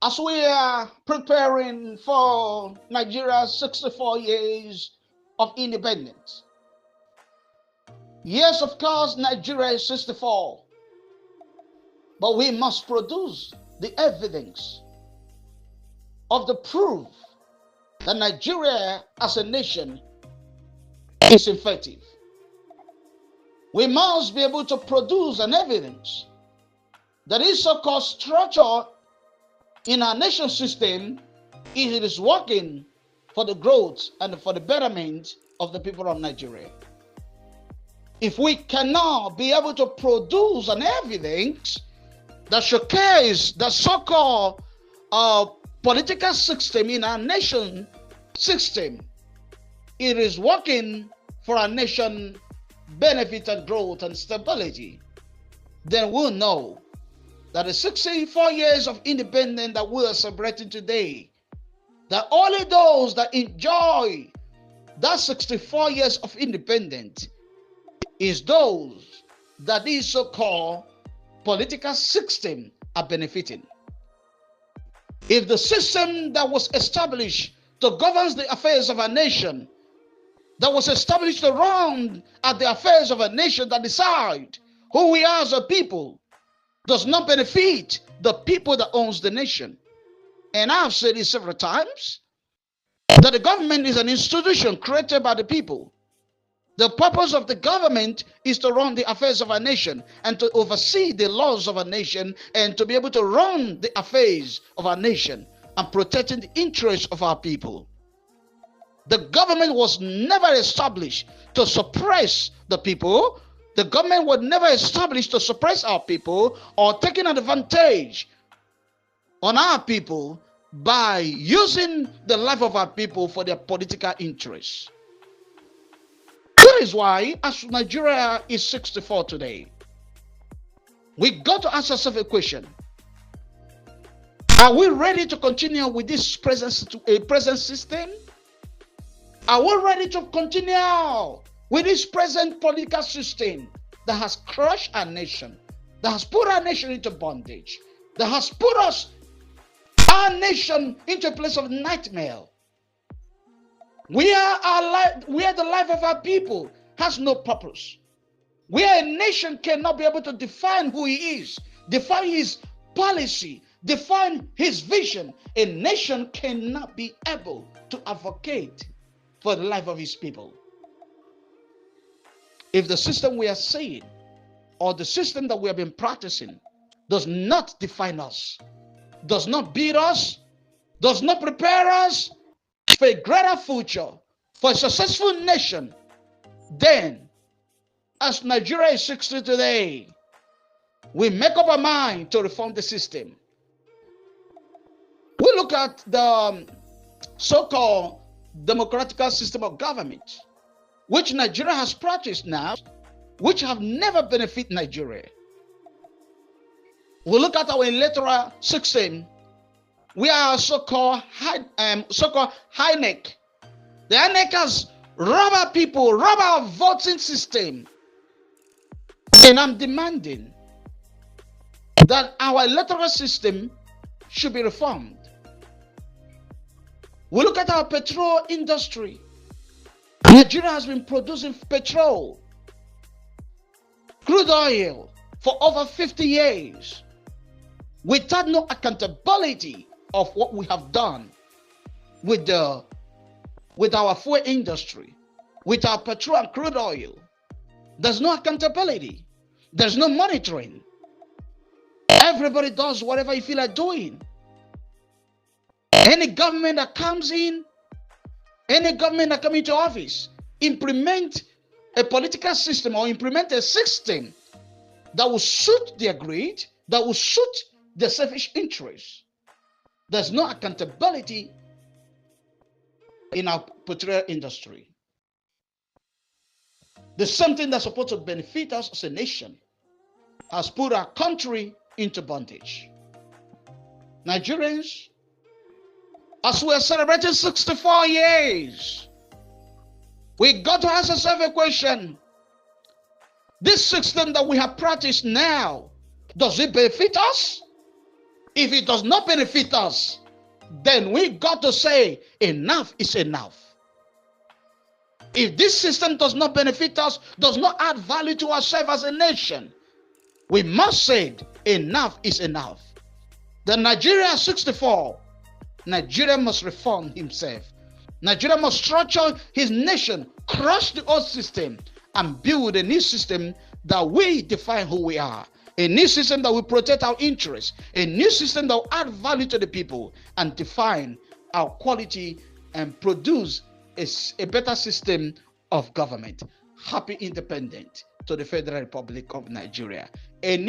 As we are preparing for Nigeria's 64 years of independence, yes, of course, Nigeria is 64, but we must produce the evidence of the proof that Nigeria as a nation is effective. We must be able to produce an evidence that this so-called structure in our nation system is working for the growth and for the betterment of the people of Nigeria. If we cannot be able to produce an evidence that showcase the so-called political system in our nation system, it is working for our nation benefit and growth and stability, then we'll know that the 64 years of independence that we are celebrating today, that only those that enjoy that 64 years of independence is those that this so-called political system are benefiting. If the system that was established to govern the affairs of a nation, that was established to run at the affairs of a nation, that decide who we are as a people, does not benefit the people that owns the nation. And I've said it several times, that the government is an institution created by the people. The purpose of the government is to run the affairs of a nation and to oversee the laws of a nation and to be able to run the affairs of our nation and protecting the interests of our people. The government was never established to suppress the people. The government was never established to suppress our people or taking advantage on our people by using the life of our people for their political interests. That is why, as Nigeria is 64 today, we got to ask ourselves a question. Are we ready to continue with this present system? Are we ready to continue with this present political system that has crushed our nation, that has put our nation into bondage, that has put our nation into a place of nightmare? Where the life of our people has no purpose, where a nation cannot be able to define who he is, define his policy, define his vision. A nation cannot be able to advocate for the life of his people. If the system we are seeing or the system that we have been practicing does not define us, does not build us, does not prepare us for a greater future, for a successful nation, then as Nigeria is 60 today, we make up our mind to reform the system. We look at the so-called democratic system of government, which Nigeria has practiced now, which have never benefited Nigeria. We look at our electoral system. We are so-called INEC. The INEC has robbed our people, robbed our voting system. And I'm demanding that our electoral system should be reformed. We look at our petrol industry. Nigeria has been producing petrol, crude oil for over 50 years without no accountability of what we have done with our fuel industry, with our petrol and crude oil. There's no accountability. There's no monitoring. Everybody does whatever you feel like doing. Any government that comes in, any government that comes into office, implement a political system or implement a system that will suit their greed, that will suit their selfish interests. There's no accountability in our petroleum industry. There's something that's supposed to benefit us as a nation has put our country into bondage. Nigerians, as we are celebrating 64 years, we got to ask ourselves a question. This system that we have practiced now, does it benefit us? If it does not benefit us, then we got to say enough is enough. If this system does not benefit us, does not add value to ourselves as a nation, we must say enough is enough. The Nigeria 64, Nigeria must reform himself. Nigeria must structure his nation, crush the old system, and build a new system that we define who we are. A new system that will protect our interests. A new system that will add value to the people and define our quality and produce a better system of government. Happy independence to the Federal Republic of Nigeria. A new